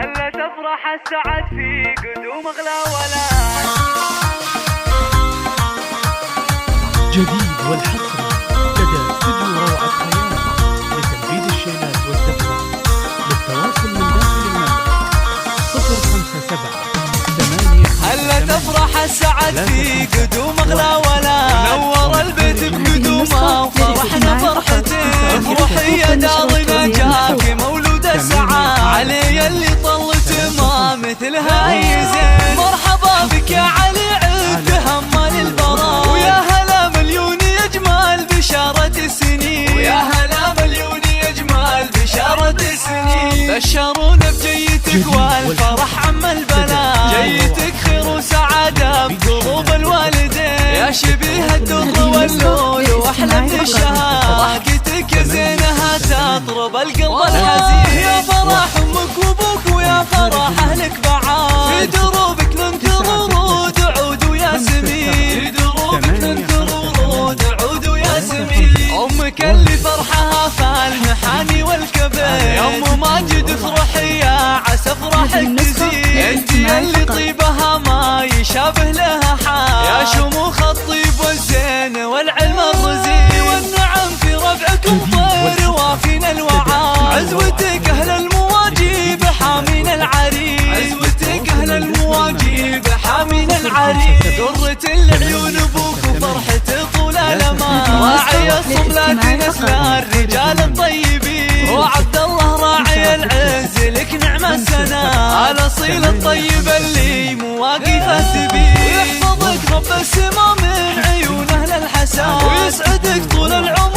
هلا تفرح السعد في قدوم اغلى ولد. جديد والحصري لدى استوديو روعة خيال لتنفيذ الشينات والدفة. للتواصل من داخل المملكة 057 هلا تفرح السعد في قدوم اغلى ولد. نور البيت بقدومه وفرحنا فرحته. افرحي يا دارنا جاك مولود السعاد. علي اللي طلت ما مثلها اي زين. مرحبا بك يا علي عد تهمل البراء. ويا هلا مليون يجمال بشارة السنين. ويا هلا مليون يجمال بشارة السنين. بشرونا بجيتك والفرح عم البلا. جيتك خير وسعادة بقلوب الوالدين. يا شبيه الدر واللول واحلى من الشهاد. ضحكتك يا زينها تطرب القلب الحزين. يا فرح امك وابوك ويا فرح اهلك بعاد. في دروبك ننثر ورود عود وياسمين. في دروبك ننثر ورود عود وياسمين. امك اللي فرحها فالمحاني والكبير. يا ام ماجد افرحي يا عسى افرحك تزيد. انت اللي طيبها ما يشابه لها حال. يا شموخ الطيب والزين والعلم الرزين. والنعم في ربعكم طير وافين الوعاد. عزوتك اهل المواجيب حامين العريس. عزوتك اهل المواجيب حامين العريس. درة العيون ابوك وفرحته طول الامان. راعي الصبلات نسل الرجال الطيبين. وعبد الله راعي العز لك نعم السنة. الاصيل الطيب اللي مواقفه تبين. ويحفظك رب السما من عيون اهل الحسن. ويسعدك طول العمر